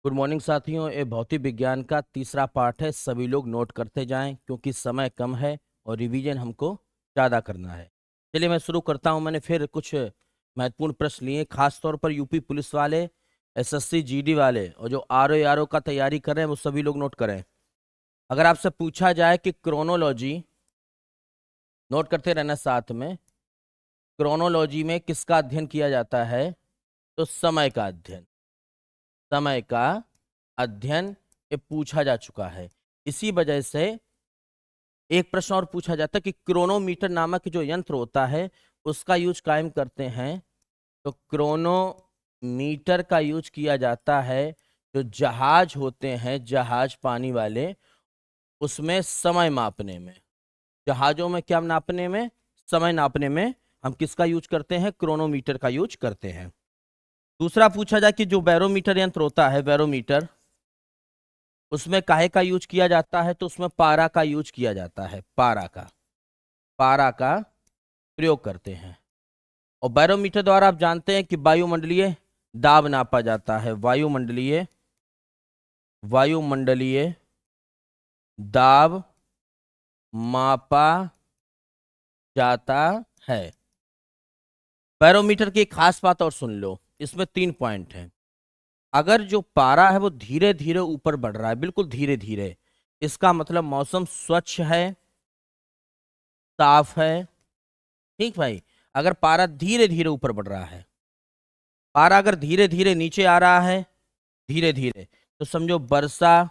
Good morning साथियों। ये भौतिक विज्ञान का तीसरा पार्ट है। सभी लोग नोट करते जाएं क्योंकि समय कम है और रिवीजन हमको ज़्यादा करना है। चलिए मैं शुरू करता हूं। मैंने फिर कुछ महत्वपूर्ण प्रश्न लिए, खास तौर पर यूपी पुलिस वाले, एसएससी जीडी वाले और जो आरओ का तैयारी कर रहे हैं वो सभी लोग नोट करें। अगर आपसे पूछा जाए कि क्रोनोलॉजी, नोट करते रहना साथ में, क्रोनोलॉजी में किसका अध्ययन किया जाता है? तो समय का अध्ययन। समय का अध्ययन ये पूछा जा चुका है। इसी वजह से एक प्रश्न और पूछा जाता है कि क्रोनोमीटर नामक जो यंत्र होता है उसका यूज कायम करते हैं। तो क्रोनोमीटर का यूज किया जाता है जो जहाज होते हैं, जहाज पानी वाले, उसमें समय मापने में। जहाजों में क्या नापने में? समय नापने में हम किसका यूज करते हैं? क्रोनोमीटर का यूज करते हैं। दूसरा पूछा जाए कि जो बैरोमीटर यंत्र होता है, बैरोमीटर, उसमें काहे का यूज किया जाता है? तो उसमें पारा का यूज किया जाता है। पारा का प्रयोग करते हैं। और बैरोमीटर द्वारा आप जानते हैं कि वायुमंडलीय दाब नापा जाता है। वायुमंडलीय दाब मापा जाता है। बैरोमीटर की एक खास बात और सुन लो, इसमें 3 पॉइंट हैं। अगर जो पारा है वो धीरे धीरे ऊपर बढ़ रहा है, बिल्कुल धीरे धीरे, इसका मतलब मौसम स्वच्छ है, साफ है। ठीक भाई। अगर पारा धीरे धीरे ऊपर बढ़ रहा है, पारा अगर धीरे धीरे नीचे आ रहा है, धीरे धीरे, तो समझो वर्षा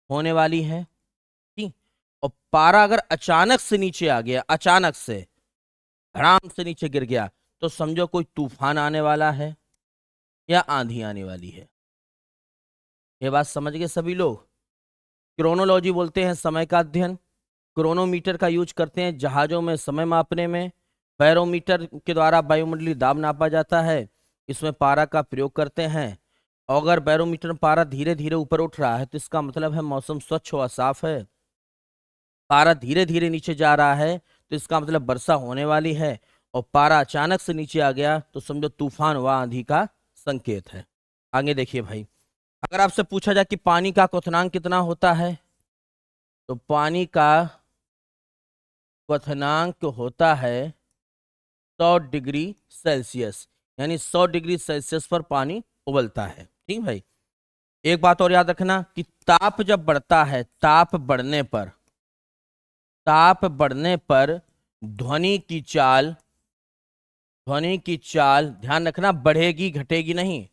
होने वाली है। ठीक। और पारा अगर अचानक से नीचे आ गया, अचानक से धड़ाम से नीचे गिर गया, तो समझो कोई तूफान आने वाला है या आंधी आने वाली है। ये बात समझ गए सभी लोग? क्रोनोलॉजी बोलते हैं समय का अध्ययन। क्रोनोमीटर का यूज करते हैं जहाजों में समय मापने में। बैरोमीटर के द्वारा वायुमंडलीय दाब नापा जाता है, इसमें पारा का प्रयोग करते हैं। और अगर बैरोमीटर में पारा धीरे धीरे ऊपर उठ रहा है तो इसका मतलब है मौसम स्वच्छ व साफ है। पारा धीरे धीरे नीचे जा रहा है तो इसका मतलब वर्षा होने वाली है। और पारा अचानक से नीचे आ गया तो समझो तूफान व आंधी का संकेत है। आगे देखिए भाई, अगर आपसे पूछा जाए कि पानी का क्वथनांक कितना होता है, तो पानी का क्वथनांक होता है 100 डिग्री सेल्सियस, यानी 100 डिग्री सेल्सियस पर पानी उबलता है। ठीक भाई। एक बात और याद रखना कि ताप जब बढ़ता है, ताप बढ़ने पर ध्वनि की चाल ध्यान रखना, बढ़ेगी घटेगी नहीं।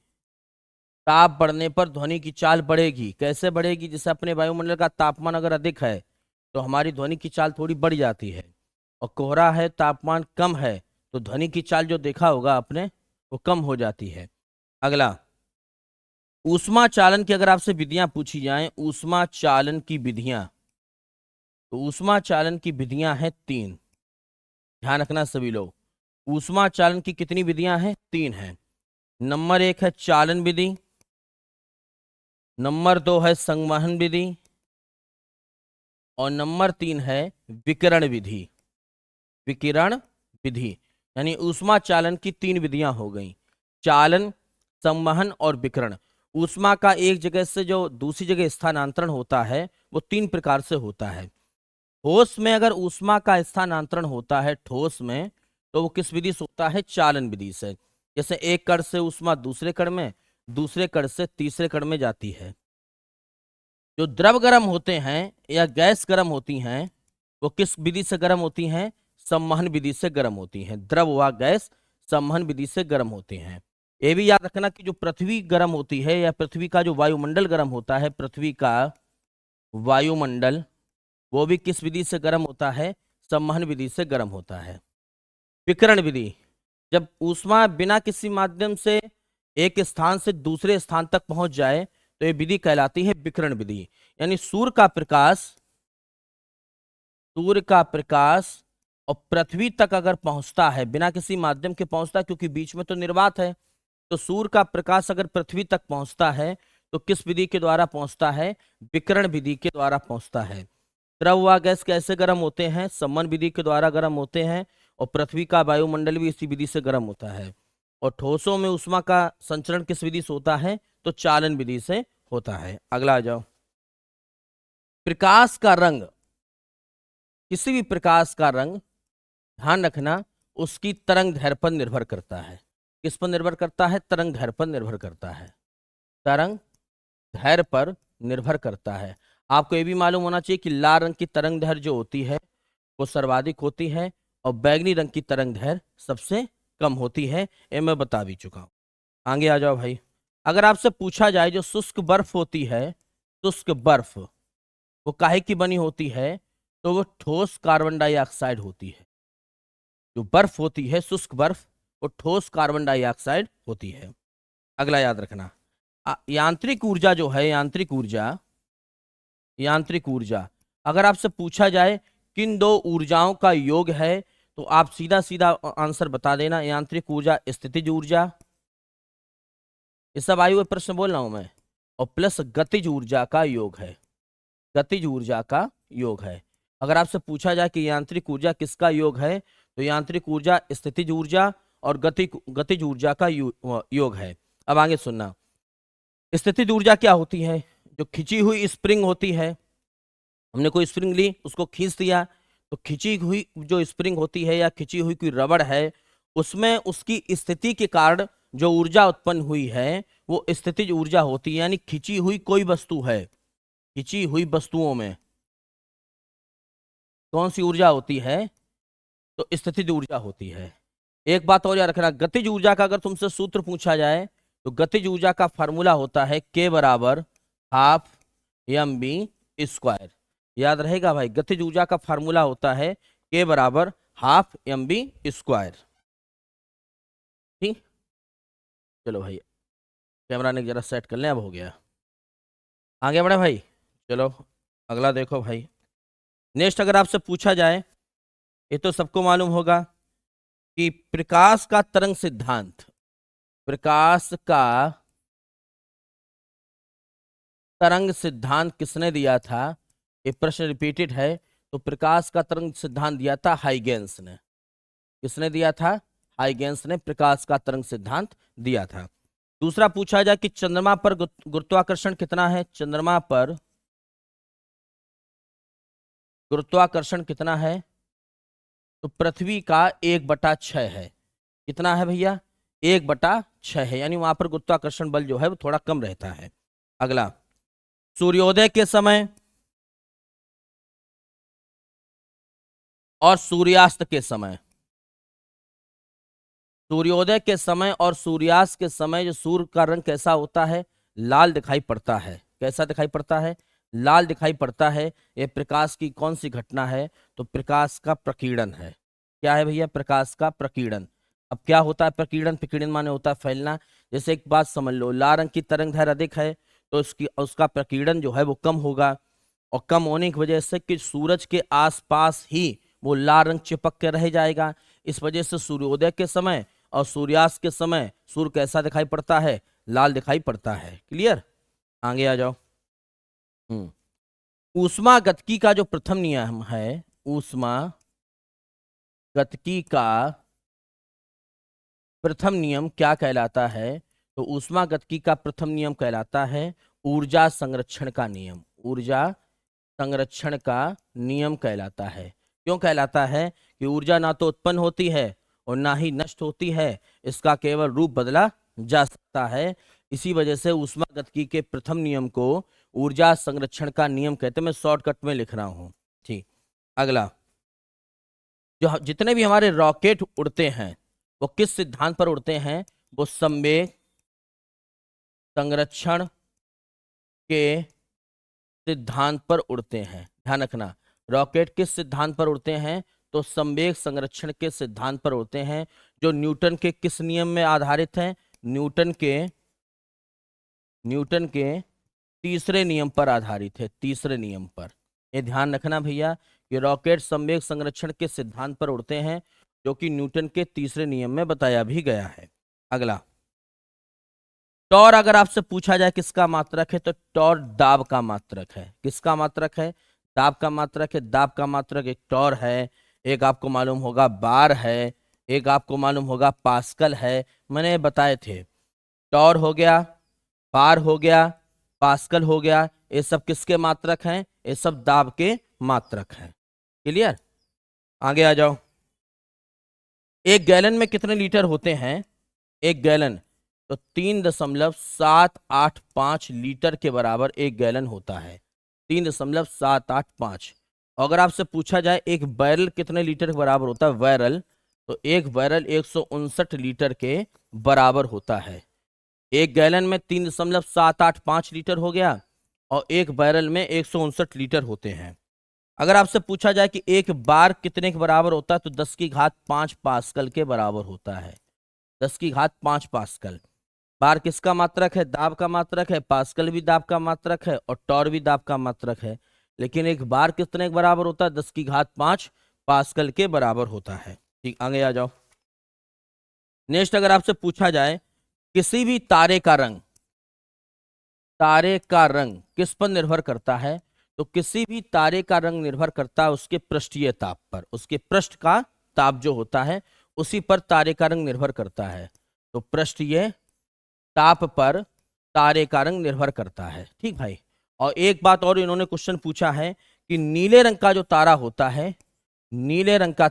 ताप बढ़ने पर ध्वनि की चाल बढ़ेगी। कैसे बढ़ेगी? जैसे अपने वायुमंडल का तापमान अगर अधिक है तो हमारी ध्वनि की चाल थोड़ी बढ़ जाती है, और कोहरा है, तापमान कम है, तो ध्वनि की चाल जो देखा होगा आपने वो कम हो जाती है। अगला, ऊष्मा चालन की अगर आपसे विधियां पूछी जाएं, ऊष्मा चालन की विधियां, तो ऊष्मा चालन की विधियां हैं 3। ध्यान रखना सभी लोग, ऊष्मा चालन की कितनी विधियां हैं? 3 हैं। नंबर 1 है चालन विधि, नंबर 2 है संवहन विधि, और नंबर 3 है विकिरण विधि। विकिरण विधि यानी ऊष्मा चालन की 3 विधियां हो गई, चालन, संवहन और विकिरण। ऊष्मा का एक जगह से जो दूसरी जगह स्थानांतरण होता है वो 3 प्रकार से होता है। ठोस में अगर ऊष्मा का स्थानांतरण होता है, ठोस में, तो वो किस विधि से होता है? चालन विधि से। जैसे एक कण से ऊष्मा दूसरे कण में, दूसरे कण से तीसरे कण में जाती है। जो द्रव गर्म होते हैं या गैस गर्म होती हैं वो किस विधि से गर्म होती हैं? संवहन विधि से गर्म होती हैं। द्रव व गैस संवहन विधि से गर्म होते हैं। ये भी याद रखना कि जो पृथ्वी गर्म होती है या पृथ्वी का जो वायुमंडल गर्म होता है, पृथ्वी का वायुमंडल, वो भी किस विधि से गर्म होता है? संवहन विधि से गर्म होता है। विकिरण विधि, जब ऊष्मा बिना किसी माध्यम से एक स्थान से दूसरे स्थान तक पहुंच जाए तो ये विधि कहलाती है विकिरण विधि। यानी सूर्य का प्रकाश और पृथ्वी तक अगर पहुंचता है, बिना किसी माध्यम के पहुंचता है क्योंकि बीच में तो निर्वात है, तो सूर्य का प्रकाश अगर पृथ्वी तक पहुंचता है तो किस विधि के द्वारा पहुंचता है? विकिरण विधि के द्वारा पहुंचता है। द्रव व गैस कैसे गर्म होते हैं? संवहन विधि के द्वारा गर्म होते हैं, और पृथ्वी का वायुमंडल भी इसी विधि से गर्म होता है। और ठोसों में ऊष्मा का संचरण किस विधि से होता है? तो चालन विधि से होता है। अगला आ जाओ। प्रकाश का रंग, किसी भी प्रकाश का रंग ध्यान रखना उसकी तरंग दैर्घ्य पर निर्भर करता है। किस पर निर्भर करता है? तरंग दैर्घ्य पर निर्भर करता है। तरंग दैर्घ्य पर निर्भर करता है। आपको ये भी मालूम होना चाहिए कि लाल रंग की तरंग दैर्घ्य जो होती है वो सर्वाधिक होती है और बैगनी रंग की तरंग दैर्घ्य सबसे कम होती है। ये मैं बता भी चुका हूं। आगे आ जाओ भाई। अगर आपसे पूछा जाए जो शुष्क बर्फ होती है, शुष्क बर्फ वो काहे की बनी होती है, तो वो ठोस कार्बन डाइऑक्साइड होती है। जो बर्फ होती है शुष्क बर्फ वो ठोस कार्बन डाइऑक्साइड होती है। अगला याद रखना, यांत्रिक ऊर्जा जो है, यांत्रिक ऊर्जा, यांत्रिक ऊर्जा अगर आपसे पूछा जाए किन दो ऊर्जाओं का योग है, तो आप सीधा सीधा आंसर बता देना, यांत्रिक ऊर्जा स्थितिज ऊर्जा, ये सब आए हुए प्रश्न बोल रहा हूं मैं, और प्लस गतिज ऊर्जा का योग है। गतिज ऊर्जा का योग है। अगर आपसे पूछा जाए कि यांत्रिक ऊर्जा किसका योग है, तो यांत्रिक ऊर्जा स्थितिज ऊर्जा और गतिज ऊर्जा का योग है। अब आगे सुनना। स्थितिज ऊर्जा क्या होती है? जो खिंची हुई स्प्रिंग होती है, हमने कोई स्प्रिंग ली उसको खींच दिया, तो खिंची हुई जो स्प्रिंग होती है या खिंची हुई कोई रबड़ है, उसमें उसकी स्थिति के कारण जो ऊर्जा उत्पन्न हुई है वो स्थितिज ऊर्जा होती है। यानी खिंची हुई कोई वस्तु है, खिंची हुई वस्तुओं में कौन सी ऊर्जा होती है? तो स्थितिज ऊर्जा होती है। एक बात और याद रखना, गतिज ऊर्जा का अगर तुमसे सूत्र पूछा जाए तो गतिज ऊर्जा का फार्मूला होता है K बराबर हाफ mv²। याद रहेगा भाई, गतिज ऊर्जा का फार्मूला होता है K बराबर हाफ mv²। ठीक, चलो भाई कैमरा ने जरा सेट कर लें, अब हो गया। आगे बढ़े भाई, चलो अगला देखो भाई। नेक्स्ट अगर आपसे पूछा जाए, ये तो सबको मालूम होगा कि प्रकाश का तरंग सिद्धांत, प्रकाश का तरंग सिद्धांत किसने दिया था? ये प्रश्न रिपीटेड है। तो प्रकाश का तरंग सिद्धांत दिया था हाइगेंस ने। किसने दिया था? हाइगेंस ने प्रकाश का तरंग सिद्धांत दिया था। दूसरा पूछा जाए कि चंद्रमा पर गुरुत्वाकर्षण कितना है? चंद्रमा पर गुरुत्वाकर्षण कितना है? तो पृथ्वी का 1/6 है। कितना है भैया? 1/6 है। यानी वहां पर गुरुत्वाकर्षण बल जो है वो थोड़ा कम रहता है। अगला, सूर्योदय के समय और सूर्यास्त के समय, सूर्योदय के समय और सूर्यास्त के समय जो सूर्य का रंग कैसा होता है? लाल दिखाई पड़ता है। कैसा दिखाई पड़ता है? लाल दिखाई पड़ता है। यह प्रकाश की कौन सी घटना है? तो प्रकाश का प्रकीर्णन है। क्या है भैया? प्रकाश का प्रकीर्णन। अब क्या होता है प्रकीर्णन? प्रकीर्णन माने होता है फैलना। जैसे एक बात समझ लो, लाल रंग की तरंग दैर्घ्य अधिक है तो उसका प्रकीर्णन जो है वो कम होगा, और कम होने की वजह से कि सूरज के आसपास ही वो लाल रंग चिपक के रह जाएगा। इस वजह से सूर्योदय के समय और सूर्यास्त के समय सूर्य कैसा दिखाई पड़ता है? लाल दिखाई पड़ता है। क्लियर? आगे आ जाओ। ऊष्मा गतिकी का जो प्रथम नियम है, ऊष्मा गतिकी का प्रथम नियम क्या कहलाता है? तो ऊष्मा गतिकी का प्रथम नियम कहलाता है ऊर्जा संरक्षण का नियम। ऊर्जा संरक्षण का नियम कहलाता है। क्यों कहलाता है? कि ऊर्जा ना तो उत्पन्न होती है और ना ही नष्ट होती है, इसका केवल रूप बदला जा सकता है। इसी वजह से ऊष्मा गतिकी के प्रथम नियम को ऊर्जा संरक्षण का नियम कहते हैं। मैं शॉर्टकट में लिख रहा हूं। ठीक, अगला, जो जितने भी हमारे रॉकेट उड़ते हैं वो किस सिद्धांत पर उड़ते हैं? वो संवेग संरक्षण के सिद्धांत पर उड़ते हैं। ध्यान रखना, रॉकेट किस सिद्धांत पर उड़ते हैं? तो संवेग संरक्षण के सिद्धांत पर उड़ते हैं, जो न्यूटन के किस नियम में आधारित है? न्यूटन के तीसरे नियम पर आधारित है। तीसरे नियम पर ये ध्यान रखना भैया कि रॉकेट संवेग संरक्षण के सिद्धांत पर उड़ते हैं, जो कि न्यूटन के तीसरे नियम में बताया भी गया है। अगला, टॉर अगर आपसे पूछा जाए किसका मात्रक है, तो टॉर दाब का मात्रक है। किसका मात्रक है? दाब का मात्रक है। दाब का मात्रक एक टॉर है, एक आपको मालूम होगा बार है, एक आपको मालूम होगा पास्कल है। मैंने बताए थे, टॉर हो गया बार हो गया, पास्कल हो गया, ये सब किसके मात्रक हैं? ये सब दाब के मात्रक हैं। क्लियर? आगे आ जाओ। एक गैलन में कितने लीटर होते हैं? एक गैलन तो 3.785 लीटर के बराबर एक गैलन होता है। 3.785। अगर आपसे पूछा जाए एक बैरल कितने लीटर के बराबर होता है, बैरल, तो एक बैरल 159 लीटर के बराबर होता है। एक गैलन में 3.785 लीटर हो गया और एक बैरल में 159 लीटर होते हैं। अगर आपसे पूछा जाए कि एक बार कितने के बराबर होता है, तो 10⁵5 पास्कल के बराबर होता है। 10⁵5 पास्कल। बार किसका मात्रक है? दाब का मात्रक है। पास्कल भी दाब का मात्रक है और टॉर भी दाब का मात्रक है। लेकिन एक बार कितने के बराबर होता है? 10⁵5 पास्कल के बराबर होता है। ठीक, आगे आ जाओ। नेक्स्ट, अगर आपसे पूछा जाए किसी भी तारे का रंग, तारे का रंग किस पर निर्भर करता है? तो किसी भी तारे का रंग निर्भर करता है उसके पृष्ठीय ताप पर। उसके पृष्ठ का ताप जो होता है उसी पर तारे का रंग निर्भर करता है। तो पृष्ठीय ताप पर तारे का रंग निर्भर करता है। ठीक भाई। और एक बात और इन्होंने क्वेश्चन पूछा है कि नीले रंग का जो तारा होता है, नीले रंग का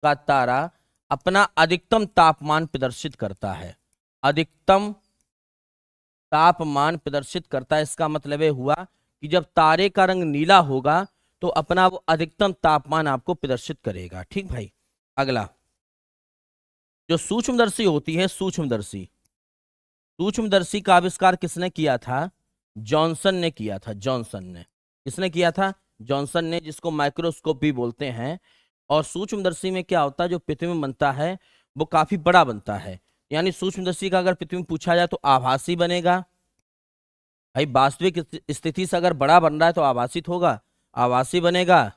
तारा अपना अधिकतम तापमान प्रदर्शित करता है। अधिकतम तापमान प्रदर्शित करता है। इसका मतलब ये हुआ कि जब तारे का रंग नीला होगा तो अपना वो अधिकतम तापमान आपको प्रदर्शित करेगा। ठीक भाई। अगला, जो सूक्ष्मदर्शी होती है, सूक्ष्मदर्शी, सूक्ष्मदर्शी का आविष्कार किसने किया था? जॉनसन ने किया था। जॉनसन ने। किसने किया था? जॉनसन ने, जिसको माइक्रोस्कोप भी बोलते हैं। और सूक्ष्मदर्शी में क्या होता है, जो पृथ्वी में बनता है वो काफी बड़ा बनता है। यानी सूक्ष्मदर्शी का अगर पृथ्वी में पूछा जाए तो आभासी बनेगा। भाई वास्तविक स्थिति से अगर बड़ा बन रहा है तो आभासित होगा, आभासी बनेगा,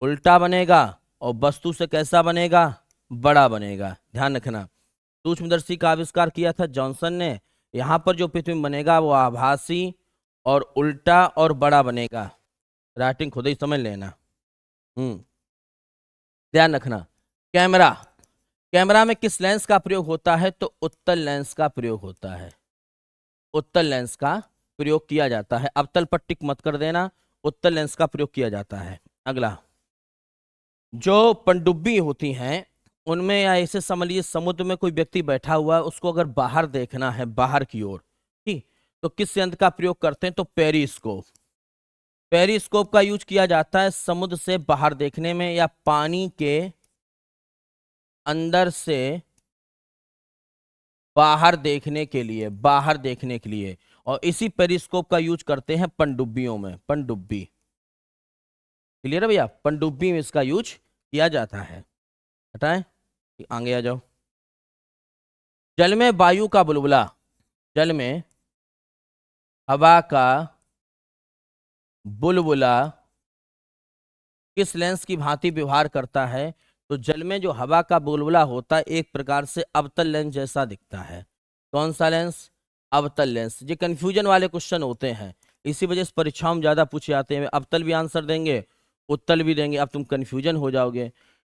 उल्टा बनेगा, और वस्तु से कैसा बनेगा? बड़ा बनेगा। ध्यान रखना, सूक्ष्मदर्शी का आविष्कार किया था जॉनसन ने। यहां पर जो पृथ्वी में बनेगा वो आभासी और उल्टा और बड़ा बनेगा। राइटिंग खुद ही समझ लेना। ध्यान रखना। कैमरा, कैमरा में किस लेंस का प्रयोग होता है? तो उत्तल लेंस का प्रयोग होता है। उत्तल लेंस का प्रयोग किया जाता है। अवतल पर टिक मत कर देना, उत्तल लेंस का प्रयोग किया जाता है। अगला, जो पनडुब्बी होती हैं उनमें, या ऐसे समझ लीजिए समुद्र में कोई व्यक्ति बैठा हुआ है, उसको अगर बाहर देखना है, बाहर की ओर, ठीक, तो किस यंत्र का प्रयोग करते हैं? तो पेरिस्कोप। पेरिस्कोप का यूज किया जाता है समुद्र से बाहर देखने में या पानी के अंदर से बाहर देखने के लिए, बाहर देखने के लिए। और इसी पेरिस्कोप का यूज करते हैं पनडुब्बियों में। पनडुब्बी, क्लियर है भैया? पनडुब्बी में इसका यूज किया जाता है। हटाएं, आगे आ जाओ। जल में वायु का बुलबुला, जल में हवा का बुलबुला किस लेंस की भांति व्यवहार करता है? तो जल में जो हवा का बुलबुला होता है एक प्रकार से अवतल लेंस जैसा दिखता है। कौन सा लेंस? अवतल लेंस। ये कंफ्यूजन वाले क्वेश्चन होते हैं, इसी वजह से परीक्षाओं में ज्यादा पूछे जाते हैं। अवतल भी आंसर देंगे, उत्तल भी देंगे, अब तुम कंफ्यूजन हो जाओगे।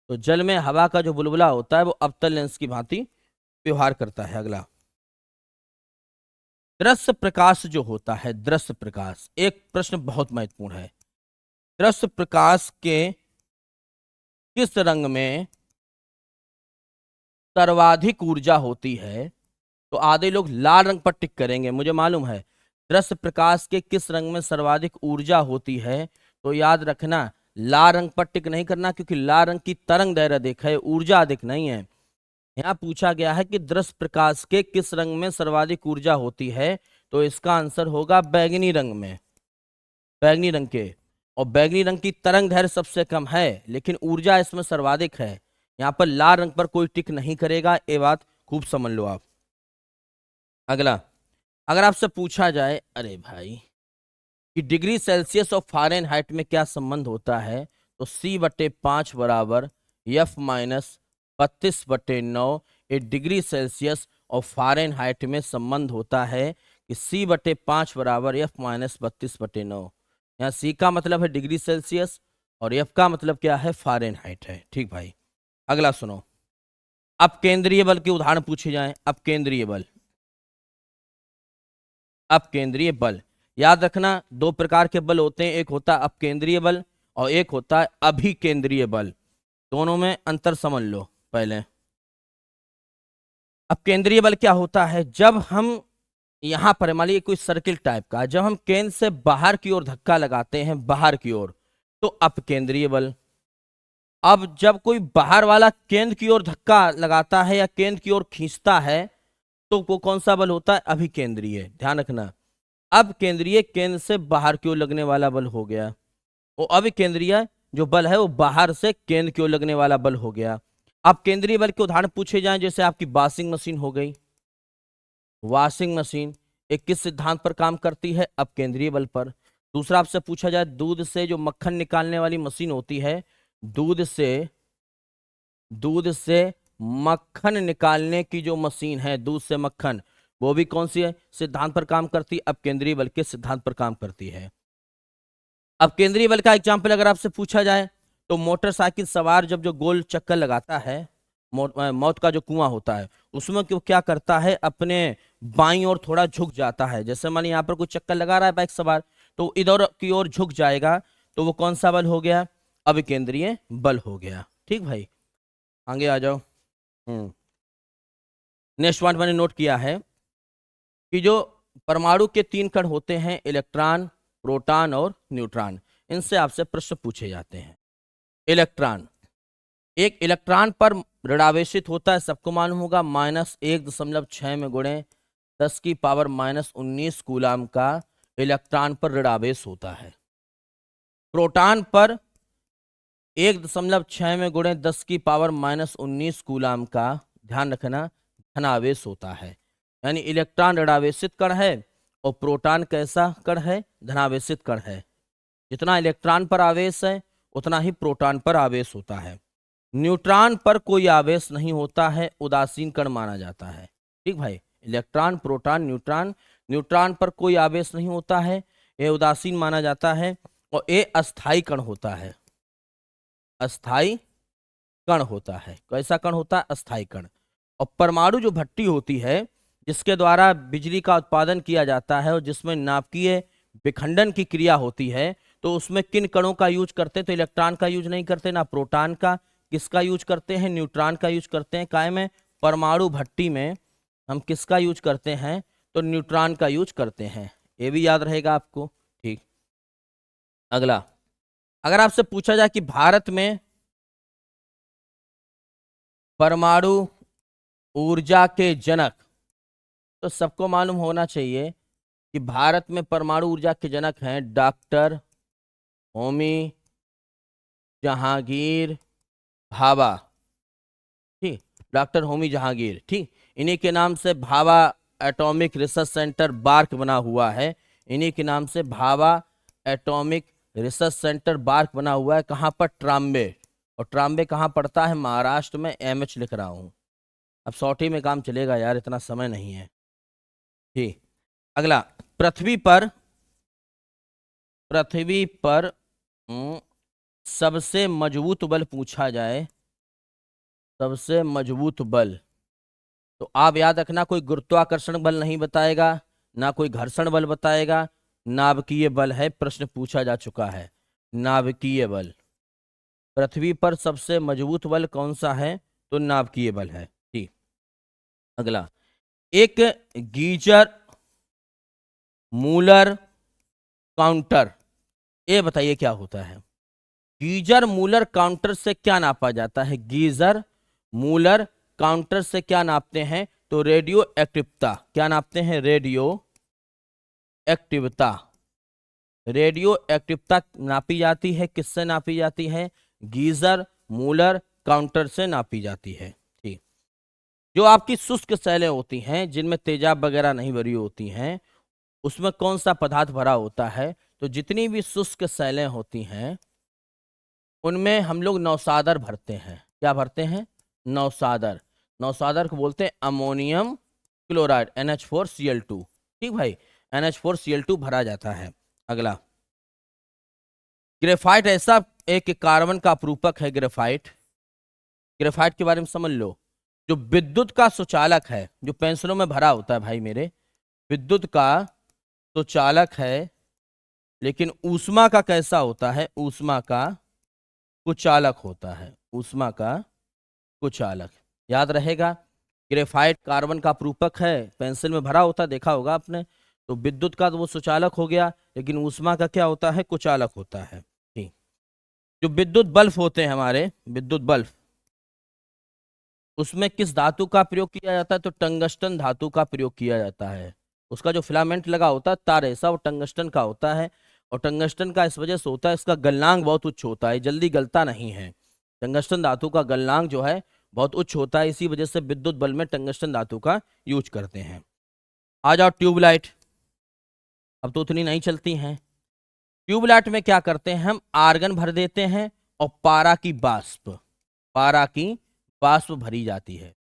तो जल में हवा का जो बुलबुला होता है वो अवतल लेंस की भांति व्यवहार करता है। अगला, दृश्य प्रकाश जो होता है, दृश्य प्रकाश, एक प्रश्न बहुत महत्वपूर्ण है। दृश्य प्रकाश के किस रंग में सर्वाधिक ऊर्जा होती है? तो आधे लोग लाल रंग पर टिक करेंगे, मुझे मालूम है। दृश्य प्रकाश के किस रंग में सर्वाधिक ऊर्जा होती है? तो याद रखना, लाल रंग पर टिक नहीं करना, क्योंकि लाल रंग की तरंग दैर्घ्य अधिक है, ऊर्जा अधिक नहीं है। यहाँ पूछा गया है कि दृश्य प्रकाश के किस रंग में सर्वाधिक ऊर्जा होती है? तो इसका आंसर होगा बैगनी रंग में, बैगनी रंग के। और बैगनी रंग की तरंग दैर्घ्य सबसे कम है लेकिन ऊर्जा इसमें सर्वाधिक है। यहाँ पर लाल रंग पर कोई टिक नहीं करेगा, ये बात खूब समझ लो आप। अगला, अगर आपसे पूछा जाए, अरे भाई, कि डिग्री सेल्सियस और फारेनहाइट में क्या संबंध होता है? तो C/5 बराबर F-32/9। ये डिग्री सेल्सियस और फारेनहाइट में संबंध होता है कि C/5 बराबर F-32/9। यहाँ C का मतलब है डिग्री सेल्सियस और F का मतलब क्या है? फारेनहाइट है। ठीक भाई। अगला सुनो, अब केंद्रीय बल के उदाहरण पूछे जाएं। अब केंद्रीय बल, अपकेंद्रीय बल। याद रखना, दो प्रकार के बल होते हैं, एक होता है अपकेंद्रीय बल और एक होता है अभिकेंद्रीय बल। दोनों में अंतर समझ लो पहले। अपकेंद्रीय बल क्या होता है, जब हम यहां पर मान लीजिए कोई सर्किल टाइप का, जब हम केंद्र से बाहर की ओर धक्का लगाते हैं, बाहर की ओर, तो अपकेंद्रीय बल। अब जब कोई बाहर वाला केंद्र की ओर धक्का लगाता है या केंद्र की ओर खींचता है, तो वो कौन सा बल होता है, अभिकेंद्रीय। ध्यान रखना, अब केंद्रीय केंद्र से बाहर की ओर लगने वाला बल हो गया, वो अभिकेंद्रीय जो बल है वो बाहर से केंद्र की ओर लगने वाला बल हो गया। अब केंद्रीय बल के उदाहरण पूछे जाएं, जैसे आपकी वॉशिंग मशीन हो गई। वॉशिंग मशीन एक किस सिद्धांत पर काम करती है, अपकेंद्रीय बल पर। दूसरा आपसे पूछा जाए, दूध से जो मक्खन निकालने वाली मशीन होती है, दूध से मक्खन निकालने की जो मशीन है, दूध से मक्खन, वो भी कौन सी है सिद्धांत पर काम करती है, अपकेंद्रीय बल के सिद्धांत पर काम करती है। अब केंद्रीय बल का एग्जाम्पल अगर आपसे पूछा जाए, तो मोटरसाइकिल सवार जब जो गोल चक्कर लगाता है, मौत का जो कुआं होता है, उसमें क्यों क्या करता है, अपने बाईं ओर थोड़ा झुक जाता है। जैसे मान यहाँ पर कोई चक्कर लगा रहा है बाइक सवार, तो इधर की ओर झुक जाएगा, तो वो कौन सा बल हो गया, अभिकेंद्रीय बल हो गया। ठीक भाई, आगे आ जाओ। नेक्स्ट पॉइंट मैंने नोट किया है कि जो परमाणु के 3 कण होते हैं, इलेक्ट्रॉन, प्रोटॉन और न्यूट्रॉन, इनसे आपसे प्रश्न पूछे जाते हैं। इलेक्ट्रॉन, एक इलेक्ट्रॉन पर ऋणावेशित होता है, सबको मालूम होगा, -1.6 में गुणे 10⁻⁻19 कूलाम का इलेक्ट्रॉन पर ऋणावेश होता है। प्रोटॉन पर 1.6 में गुणे 10⁻⁻19 कूलाम का, ध्यान रखना, धनावेश होता है। यानी इलेक्ट्रॉन ऋणावेशित कण है और प्रोटॉन कैसा कण है, धनावेशित कण है। जितना इलेक्ट्रॉन पर आवेश है उतना ही प्रोटॉन पर आवेश होता है। न्यूट्रॉन पर कोई आवेश नहीं होता है, उदासीन कण माना जाता है। ठीक भाई, इलेक्ट्रॉन, प्रोटॉन, न्यूट्रॉन, न्यूट्रॉन पर कोई आवेश नहीं होता है, ये उदासीन माना जाता है और ये अस्थाई कण होता है। अस्थाई कण होता है। कैसा कण होता है, अस्थाई कण। और परमाणु जो भट्टी होती है, जिसके द्वारा बिजली का उत्पादन किया जाता है और जिसमें नाभिकीय विखंडन की क्रिया होती है, तो उसमें किन कणों का यूज करते हैं, तो इलेक्ट्रॉन का यूज नहीं करते, ना प्रोटॉन का। किसका यूज करते हैं, न्यूट्रॉन का यूज करते हैं। काय में, परमाणु भट्टी में हम किसका यूज करते हैं, तो न्यूट्रॉन का यूज करते हैं। ये भी याद रहेगा आपको। ठीक, अगला, अगर आपसे पूछा जाए कि भारत में परमाणु ऊर्जा के जनक, तो सबको मालूम होना चाहिए कि भारत में परमाणु ऊर्जा के जनक हैं डॉक्टर होमी जहांगीर भाभा। ठीक, डॉक्टर होमी जहांगीर, ठीक, इन्हीं के नाम से Bhabha atomic research centre bark बना हुआ है। इन्हीं के नाम से Bhabha atomic research centre bark बना हुआ है। कहाँ पर, ट्राम्बे। और ट्राम्बे कहाँ पड़ता है, महाराष्ट्र में। एमएच लिख रहा हूँ, अब सौटी में काम चलेगा यार, इतना समय नहीं है। ठीक, अगला, पृथ्वी पर सबसे मजबूत बल पूछा जाए, सबसे मजबूत बल, तो आप याद रखना, कोई गुरुत्वाकर्षण बल नहीं बताएगा, ना कोई घर्षण बल बताएगा, नाभिकीय बल है। प्रश्न पूछा जा चुका है, नाभिकीय बल। पृथ्वी पर सबसे मजबूत बल कौन सा है, तो नाभिकीय बल है। ठीक, अगला, एक गीजर मूलर काउंटर, ये बताइए क्या होता है। गीजर मूलर काउंटर से क्या नापा जाता है, गीजर मूलर काउंटर से क्या नापते हैं, तो रेडियो एक्टिवता। क्या नापते हैं, रेडियो एक्टिवता। रेडियो एक्टिवता नापी जाती है, किससे नापी जाती है, गीजर मूलर काउंटर से नापी जाती है। ठीक, जो आपकी शुष्क सेलें होती हैं, जिनमें तेजाब वगैरह नहीं भरी होती हैं, उसमें कौन सा पदार्थ भरा होता है, तो जितनी भी शुष्क सेलें होती हैं उनमें हम लोग नौसादर भरते हैं। क्या भरते हैं, नौसादर। नौसादर को बोलते हैं अमोनियम क्लोराइड, NH4Cl2। ठीक भाई, NH4Cl2 भरा जाता है। अगला, ग्रेफाइट ऐसा एक कार्बन का अपरूपक है, ग्रेफाइट। ग्रेफाइट के बारे में समझ लो, जो विद्युत का सुचालक है, जो पेंसिलों में भरा होता है भाई मेरे, विद्युत का सुचालक है, लेकिन ऊष्मा का कैसा होता है? ऊष्मा का कुचालक होता है। ऊष्मा का कुचालक, याद रहेगा। ग्रेफाइट कार्बन का प्रूपक है, पेंसिल में भरा होता, देखा होगा आपने। तो विद्युत का तो वो सुचालक हो गया, लेकिन ऊष्मा का क्या होता है? कुचालक होता है। ठीक। जो विद्युत बल्ब होते हैं हमारे, विद्युत बल्ब, उसमें किस धातु का प्रयोग किया जाता है? तो टंगस्टन धातु का प्रयोग किया जाता है। उसका जो फिलामेंट लगा होता है तार ऐसा, वो टंगस्टन का होता है। और टंगस्टन का इस वजह से होता है, इसका गलनांक बहुत उच्च होता है, जल्दी गलता नहीं है। टंगस्टन धातु का गलनांक जो है बहुत उच्च होता है, इसी वजह से विद्युत बल्ब में टंगस्टन धातु का यूज करते हैं। आ जाओ ट्यूबलाइट। अब तो उतनी नहीं चलती हैं। ट्यूबलाइट में क्या करते हैं हम? आर्गन भर देते हैं और पारा की वाष्प, पारा की वाष्प भरी जाती है।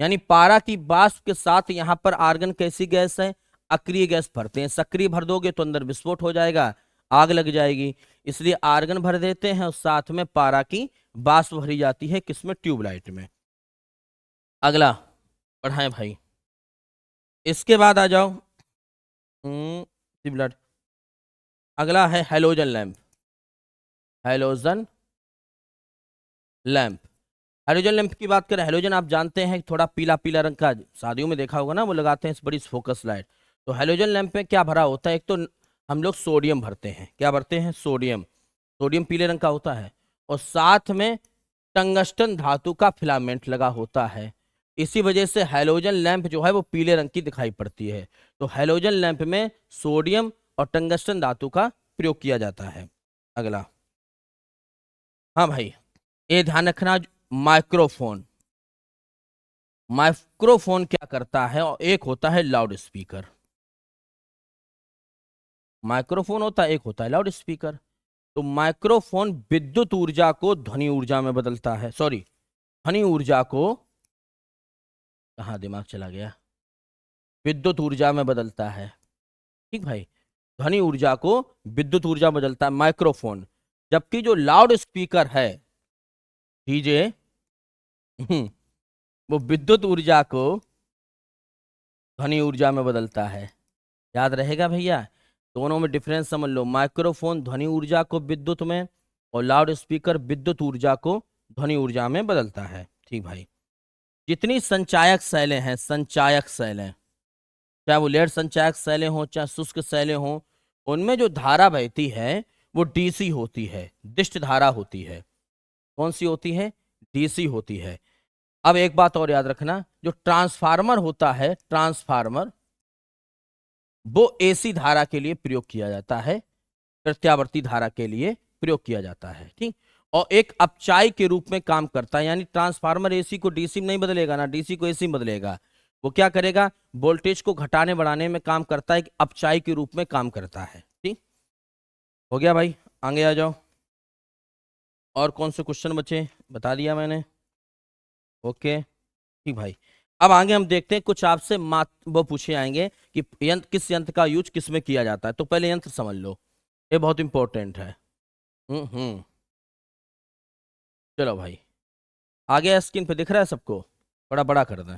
यानी पारा की वाष्प के साथ यहां पर आर्गन कैसी गैस है? अक्रिय गैस भरते हैं। सक्रिय भर दोगे तो अंदर विस्फोट हो जाएगा, आग लग जाएगी। इसलिए आर्गन भर देते हैं और साथ में पारा की वाष्प भरी जाती है। किसमें? ट्यूबलाइट में। अगला पढ़ाएं भाई। इसके बाद आ जाओ ट्यूबलाइट। अगला है halogen lamp. Halogen lamp. Halogen lamp की बात करें, हेलोजन आप जानते हैं थोड़ा पीला पीला रंग का, शादियों में देखा होगा ना, वो लगाते हैं इस बड़ी फोकस लाइट। तो हेलोजन लैंप में क्या भरा होता है? एक तो हम लोग सोडियम भरते हैं। क्या भरते हैं? सोडियम। सोडियम पीले रंग का होता है, और साथ में टंगस्टन धातु का फिलामेंट लगा होता है। इसी वजह से हेलोजन लैंप जो है वो पीले रंग की दिखाई पड़ती है। तो हेलोजन लैंप में सोडियम और टंगस्टन धातु का प्रयोग किया जाता है। अगला, हाँ भाई, ये ध्यान रखना, माइक्रोफोन। माइक्रोफोन क्या करता है? और एक होता है लाउड स्पीकर। माइक्रोफोन होता है, एक होता है लाउड स्पीकर। तो माइक्रोफोन विद्युत ऊर्जा को ध्वनि ऊर्जा में बदलता है। सॉरी, ध्वनि ऊर्जा को, कहाँ दिमाग चला गया, विद्युत ऊर्जा में बदलता है। ठीक भाई, ध्वनि ऊर्जा को विद्युत ऊर्जा में बदलता है माइक्रोफोन। जबकि जो लाउड स्पीकर है डीजे, वो विद्युत ऊर्जा को ध्वनि ऊर्जा में बदलता है। याद रहेगा भैया, दोनों में डिफरेंस समझ लो। माइक्रोफोन ध्वनि ऊर्जा को विद्युत में, और लाउड स्पीकर विद्युत ऊर्जा को ध्वनि ऊर्जा में बदलता है। ठीक भाई, जितनी संचायक शैलें हैं, संचायक शैलें, चाहे वो लेड संचायक शैलें हो चाहे शुष्क शैलें हो, उनमें जो धारा बहती है वो डीसी होती है, दिष्ट धारा होती है। कौन सी होती है? डीसी होती है। अब एक बात और याद रखना, जो ट्रांसफार्मर होता है, ट्रांसफार्मर, वो एसी धारा के लिए प्रयोग किया जाता है, प्रत्यावर्ती धारा के लिए प्रयोग किया जाता है। ठीक, और एक अपचाई के रूप में काम करता है। यानी ट्रांसफार्मर एसी को डीसी में नहीं बदलेगा, ना डीसी को एसी में बदलेगा। वो क्या करेगा? वोल्टेज को घटाने बढ़ाने में काम करता है, एक अपचाई के रूप में काम करता है। ठीक, हो गया भाई, आगे आ जाओ। और कौन से क्वेश्चन बचे? बता दिया मैंने। ओके, ठीक भाई। अब आगे हम देखते हैं, कुछ आपसे वो पूछे आएंगे कि यंत्र, किस यंत्र का यूज किस में किया जाता है। तो पहले यंत्र समझ लो, ये बहुत इंपॉर्टेंट है। हम्म। चलो भाई, आगे स्क्रीन पे दिख रहा है सबको? बड़ा बड़ा कर दें,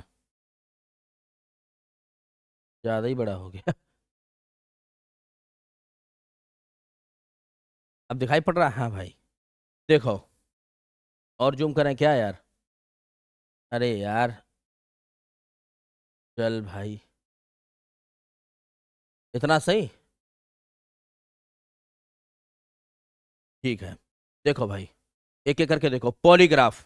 ज्यादा ही बड़ा हो गया। अब दिखाई पड़ रहा है? हाँ भाई, देखो, और जूम करें क्या यार? अरे यार, चल भाई, इतना सही? ठीक है, देखो भाई, एक एक करके देखो। पॉलीग्राफ।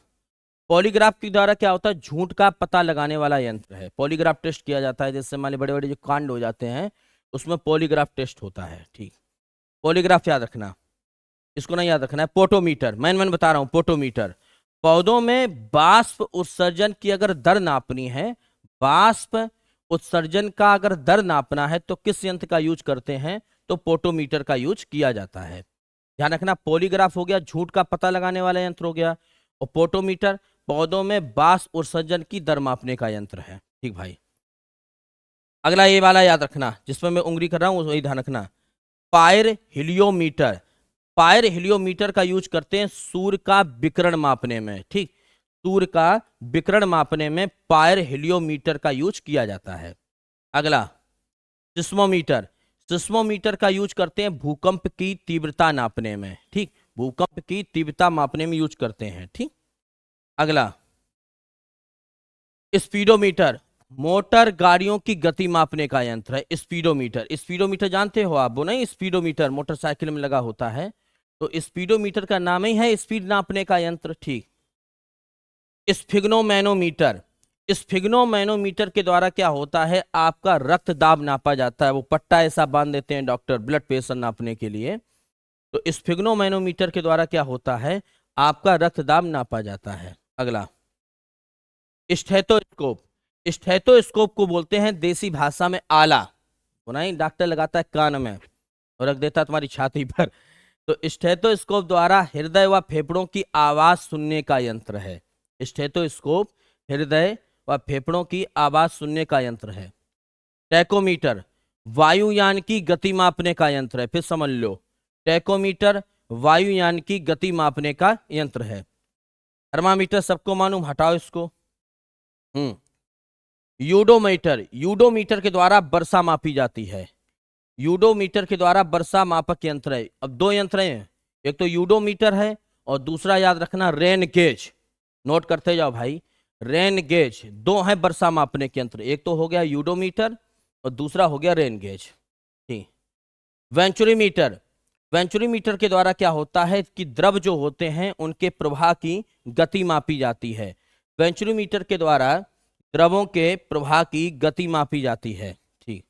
पॉलीग्राफ के द्वारा क्या होता है? झूठ का पता लगाने वाला यंत्र है। पॉलीग्राफ टेस्ट किया जाता है, जैसे मान ली बड़े बड़े जो कांड हो जाते हैं, उसमें पॉलीग्राफ टेस्ट होता है। ठीक, पॉलीग्राफ याद रखना। इसको नहीं याद रखना है, पोटोमीटर। मैं बता रहा हूँ, पोटोमीटर। पौधों में बाष्प उत्सर्जन की अगर दर नापनी है, बाष्प उत्सर्जन का अगर दर नापना है, तो किस यंत्र का यूज करते हैं? तो पोटोमीटर का यूज किया जाता है। ध्यान रखना, पॉलीग्राफ हो गया झूठ का पता लगाने वाला यंत्र हो गया, और पोटोमीटर पौधों में बाष्प उत्सर्जन की दर मापने का यंत्र है। ठीक भाई, अगला ये वाला याद रखना, जिसमें मैं उंगली कर रहा हूँ वही ध्यान रखना। Pier heliometer. पायर हिलियोमीटर का यूज करते हैं सूर्य का विकिरण मापने में। ठीक, सूर्य का विकिरण मापने में पायर हिलियोमीटर का यूज किया जाता है। अगला, सिस्मोमीटर। सिस्मोमीटर का यूज करते हैं भूकंप की तीव्रता नापने में, ठीक, भूकंप की तीव्रता मापने में यूज करते हैं, ठीक। अगला स्पीडोमीटर, मोटर गाड़ियों की गति मापने का यंत्र है स्पीडोमीटर। स्पीडोमीटर जानते हो आप, वो नहीं स्पीडोमीटर मोटरसाइकिल में लगा होता है, तो स्पीडोमीटर का नाम ही है स्पीड नापने का यंत्र, ठीक। स्फिग्नोमैनोमीटर, स्फिग्नोमैनोमीटर के द्वारा क्या होता है, आपका रक्त दाब नापा जाता है, वो पट्टा ऐसा बांध देते हैं डॉक्टर ब्लड प्रेशर नापने के लिए। तो स्फिग्नोमैनोमीटर के द्वारा क्या होता है, आपका रक्त दाब नापा जाता है। अगला स्टेथोस्कोप, स्टेथोस्कोप को बोलते हैं देसी भाषा में आला, सुना ही, डॉक्टर लगाता है कान में और रख देता है तुम्हारी छाती पर। तो स्टेथोस्कोप द्वारा हृदय व फेफड़ों की आवाज सुनने का यंत्र है। स्टेथोस्कोप हृदय व फेफड़ों की आवाज सुनने का यंत्र है। टैकोमीटर वायुयान की गति मापने का यंत्र है, फिर समझ लो, टैकोमीटर वायुयान की गति मापने का यंत्र है। थर्मामीटर सबको मालूम, हटाओ इसको। यूडोमीटर, यूडोमीटर के द्वारा वर्षा मापी जाती है। यूडोमीटर के द्वारा वर्षा मापक यंत्र है। अब दो यंत्र हैं, एक तो यूडोमीटर है और दूसरा याद रखना रेन गेज, नोट करते जाओ भाई, रेन गेज, दो हैं वर्षा मापने के यंत्र, एक तो हो गया यूडोमीटर और दूसरा हो गया रेन गेज, ठीक। वेंचुरीमीटर, वेंचुरीमीटर के द्वारा क्या होता है कि द्रव जो होते हैं उनके प्रवाह की गति मापी जाती है। वेंचुरीमीटर के द्वारा द्रवों के प्रवाह की गति मापी जाती है, ठीक।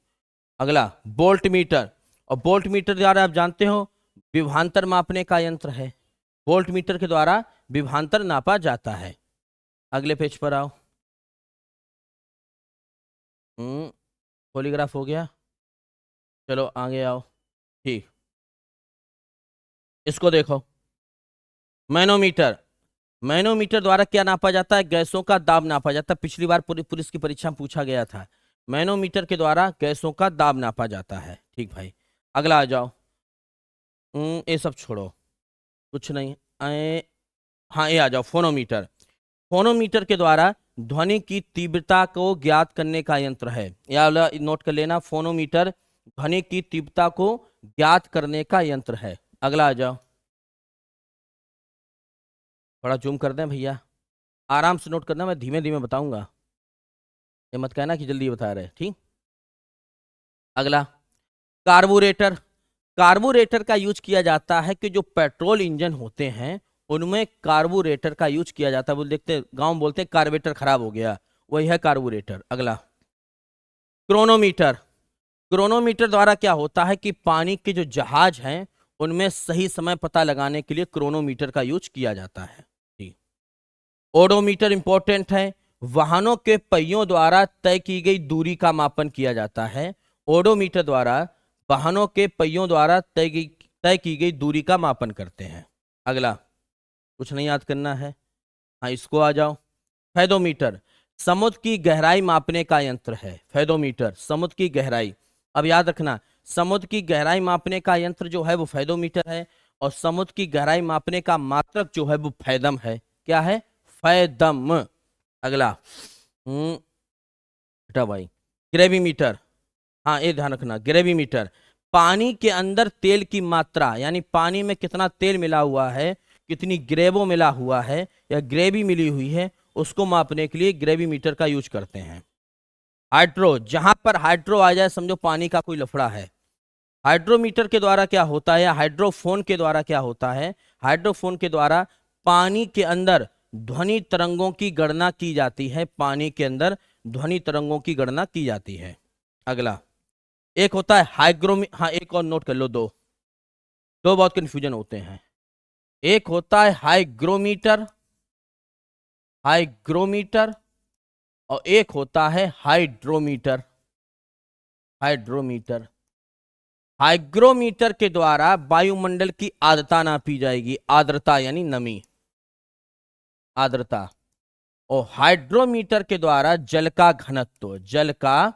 अगला बोल्ट मीटर, और बोल्ट मीटर द्वारा आप जानते हो विभवांतर मापने का यंत्र है। बोल्ट मीटर के द्वारा विभवांतर नापा जाता है। अगले पेज पर आओ। पॉलीग्राफ हो गया, चलो आगे आओ, ठीक। इसको देखो, मैनोमीटर, मैनोमीटर द्वारा क्या नापा जाता है, गैसों का दाब नापा जाता है। पिछली बार पुलिस की परीक्षा में पूछा गया था, मैनोमीटर के द्वारा गैसों का दाब नापा जाता है, ठीक भाई। अगला आ जाओ, ये सब छोड़ो, कुछ नहीं, हाँ ये आ जाओ, फोनोमीटर, फोनोमीटर के द्वारा ध्वनि की तीव्रता को ज्ञात करने का यंत्र है, या नोट कर लेना, फोनोमीटर ध्वनि की तीव्रता को ज्ञात करने का यंत्र है। अगला आ जाओ, थोड़ा जूम कर दें भैया, आराम से नोट करना, मैं धीमे धीमे बताऊंगा, ये मत कहना कि जल्दी बता रहे, ठीक। अगला कार्बोरेटर, कार्बोरेटर का यूज किया जाता है कि जो पेट्रोल इंजन होते हैं उनमें कार्बोरेटर का यूज किया जाता है, बोल देखते गांव में बोलते हैं कार्बोरेटर खराब हो गया, वही है कार्बोरेटर। अगला क्रोनोमीटर, क्रोनोमीटर द्वारा क्या होता है कि पानी के जो जहाज हैं उनमें सही समय पता लगाने के लिए क्रोनोमीटर का यूज किया जाता है, ठीक। ओडोमीटर इंपॉर्टेंट है, वाहनों के पहियों द्वारा तय की गई दूरी का मापन किया जाता है। ओडोमीटर द्वारा वाहनों के पहियों द्वारा तय की गई दूरी का मापन करते हैं। अगला कुछ नहीं याद करना है, हाँ इसको आ जाओ, फेदोमीटर, समुद्र की गहराई मापने का यंत्र है। फेदोमीटर समुद्र की गहराई, अब याद रखना समुद्र की गहराई मापने का यंत्र जो है वो फेदोमीटर है, और समुद्र की गहराई मापने का मात्रक जो है वो फैदम है। क्या है, फैदम। अगला बेटा भाई ग्रेविमीटर, हाँ ये ध्यान रखना, ग्रेविमीटर पानी के अंदर तेल की मात्रा, यानी पानी में कितना तेल मिला हुआ है, कितनी ग्रेवो मिला हुआ है या ग्रेवी मिली हुई है, उसको मापने के लिए ग्रेविमीटर का यूज करते हैं। हाइड्रो, जहां पर हाइड्रो आ जाए समझो पानी का कोई लफड़ा है। हाइड्रोमीटर के द्वारा क्या होता है, हाइड्रोफोन के द्वारा क्या होता है, हाइड्रोफोन के द्वारा पानी के अंदर ध्वनि तरंगों की गणना की जाती है, पानी के अंदर ध्वनि तरंगों की गणना की जाती है। अगला एक होता है हाइग्रोमी, हाँ एक और नोट कर लो, दो दो बहुत कंफ्यूजन होते हैं, एक होता है हाइग्रोमीटर, हाइग्रोमीटर, और एक होता है हाइड्रोमीटर, हाइड्रोमीटर। हाइग्रोमीटर के द्वारा वायुमंडल की आर्द्रता नापी जाएगी, आर्द्रता यानी नमी, आर्द्रता। और हाइड्रोमीटर के द्वारा जल का घनत्व, जल का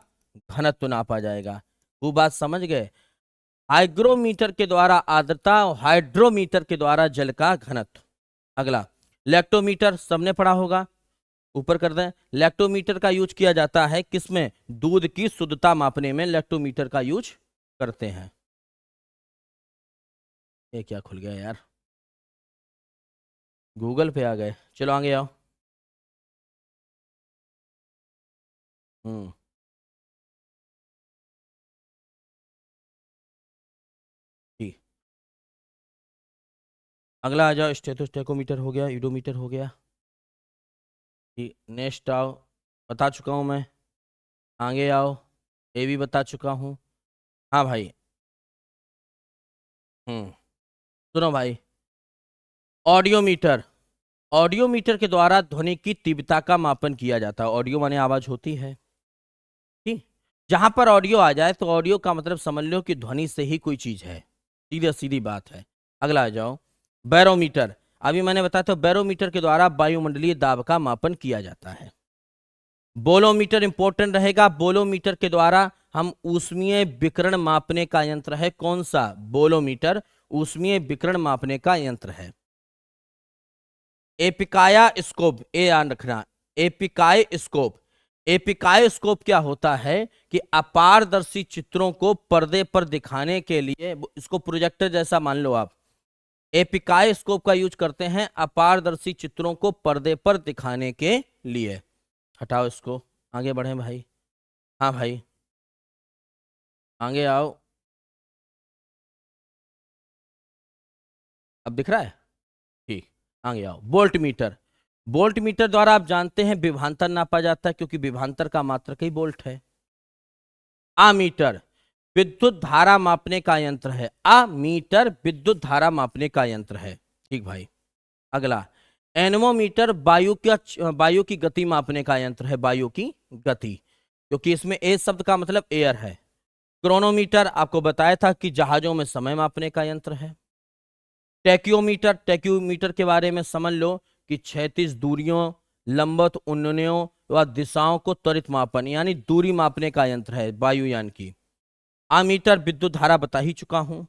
घनत्व नापा जाएगा। वो बात समझ गए, हाइग्रोमीटर के द्वारा आर्द्रता और हाइड्रोमीटर के द्वारा जल का घनत्व। अगला लैक्टोमीटर, सबने पढ़ा होगा, ऊपर कर दें। लैक्टोमीटर का यूज किया जाता है किसमें, दूध की शुद्धता मापने में लैक्टोमीटर का यूज करते हैं। ये क्या खुल गया यार, गूगल पे आ गए, चलो आगे आओ। हम्म। ठीक, अगला आ जाओ। स्टेथोस्टेकोमीटर हो गया, यूडोमीटर हो गया। ठीक, नेक्स्ट आओ। बता चुका हूँ मैं। आगे आओ। ये भी बता चुका हूँ। हाँ भाई। सुनो भाई। ऑडियोमीटर। ऑडियोमीटर के द्वारा ध्वनि की तीव्रता का मापन किया जाता है। ऑडियो माने आवाज होती है। ठीक, जहां पर ऑडियो आ जाए तो ऑडियो का मतलब समझ लो कि ध्वनि से ही कोई चीज है, सीधी सीधी बात है। अगला आ जाओ। बैरोमीटर। अभी मैंने बताया था, बैरोमीटर के द्वारा वायुमंडलीय दाब का मापन किया जाता है। बोलोमीटर इंपॉर्टेंट रहेगा। बोलोमीटर के द्वारा हम ऊष्मीय विकिरण मापने का यंत्र है। कौन सा? बोलोमीटर ऊष्मीय विकिरण मापने का यंत्र है। एपिकाया स्कोप, ए याद रखना। एपिकाय स्कोप। एपिकाय स्कोप क्या होता है कि अपारदर्शी चित्रों को पर्दे पर दिखाने के लिए, इसको प्रोजेक्टर जैसा मान लो आप। एपिकाय स्कोप का यूज करते हैं अपारदर्शी चित्रों को पर्दे पर दिखाने के लिए। हटाओ इसको, आगे बढ़े भाई। हाँ भाई, आगे आओ। अब दिख रहा है? ठीक, आगे आओ। Volt meter. वोल्ट मीटर द्वारा आप जानते हैं विभवांतर नापा जाता है, क्योंकि विभवांतर का मात्रक ही वोल्ट है। आमीटर विद्युत धारा मापने का यंत्र है। आमीटर विद्युत धारा मापने का यंत्र है। ठीक भाई। अगला, एनेमोमीटर वायु की गति मापने का यंत्र है। वायु की गति, क्योंकि इसमें ए शब्द का मतलब एयर है। क्रोनोमीटर आपको बताया था कि जहाजों में समय मापने का यंत्र है। टैक्योमीटर, टैक्योमीटर के बारे में समझ लो कि क्षैतिज दूरियों, लंबवत उन्नयनों व दिशाओं को त्वरित मापन यानी दूरी मापने का यंत्र है वायुयान की। आमीटर विद्युत धारा बता ही चुका हूं।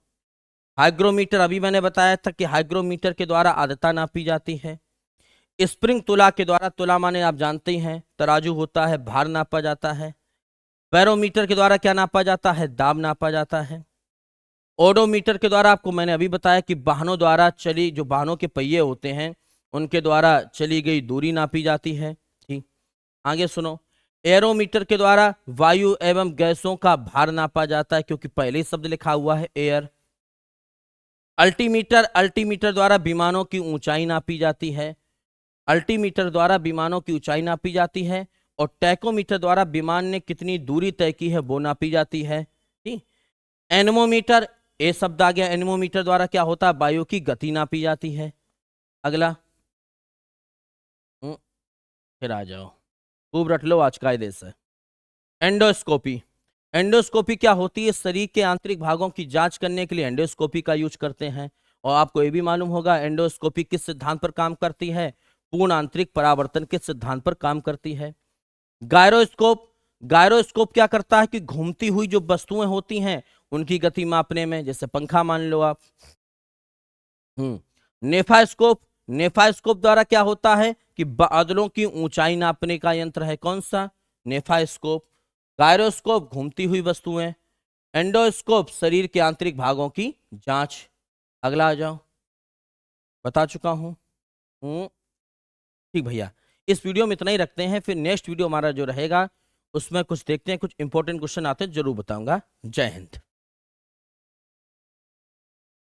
हाइग्रोमीटर अभी मैंने बताया था कि हाइग्रोमीटर के द्वारा आर्द्रता नापी जाती है। स्प्रिंग तुला के द्वारा, तुला माने आप जानते ही हैं तराजू होता है, भार नापा जाता है। बैरोमीटर के द्वारा क्या नापा जाता है? दाब नापा जाता है। ओडोमीटर के द्वारा आपको मैंने अभी बताया कि वाहनों द्वारा चली, जो वाहनों के पहिए होते हैं उनके द्वारा चली गई दूरी नापी जाती है। ठीक, आगे सुनो। एयरोमीटर के द्वारा वायु एवं गैसों का भार नापा जाता है, क्योंकि पहले ही शब्द लिखा हुआ है एयर। अल्टीमीटर, अल्टीमीटर द्वारा विमानों की ऊंचाई नापी जाती है। अल्टीमीटर द्वारा विमानों की ऊंचाई नापी जाती है। और टैकोमीटर द्वारा विमान ने कितनी दूरी तय की है वो नापी जाती है। ठीक, एनेमोमीटर, ए शब्द आ गया। एनेमोमीटर द्वारा क्या होता है? वायु की गति नापी जाती है। अगला, हम्म, फिर आ जाओ, खूब रट लो, आज कायदे से। एंडोस्कोपी। एंडोस्कोपी क्या होती है? शरीर के आंतरिक भागों की जांच करने के लिए एंडोस्कोपी का यूज करते हैं। और आपको ये भी मालूम होगा एंडोस्कोपी किस सिद्धांत पर काम करती है? पूर्ण आंतरिक परावर्तन के सिद्धांत पर काम करती है। गायरोस्कोप। गायरोस्कोप क्या करता है कि घूमती हुई जो वस्तुएं होती हैं उनकी गति मापने में, जैसे पंखा मान लो आप। नेफास्कोप। नेफास्कोप द्वारा क्या होता है कि बादलों की ऊंचाई नापने का यंत्र है। कौन सा? नेफास्कोप। गायरोस्कोप घूमती हुई वस्तुएं। एंडोस्कोप शरीर के आंतरिक भागों की जांच। अगला आ जाओ, बता चुका हूं। हम्म, ठीक भैया, इस वीडियो में इतना ही रखते हैं, फिर नेक्स्ट वीडियो हमारा जो रहेगा उसमें कुछ देखते हैं, कुछ इंपॉर्टेंट क्वेश्चन आते हैं, जरूर बताऊंगा। जय हिंद।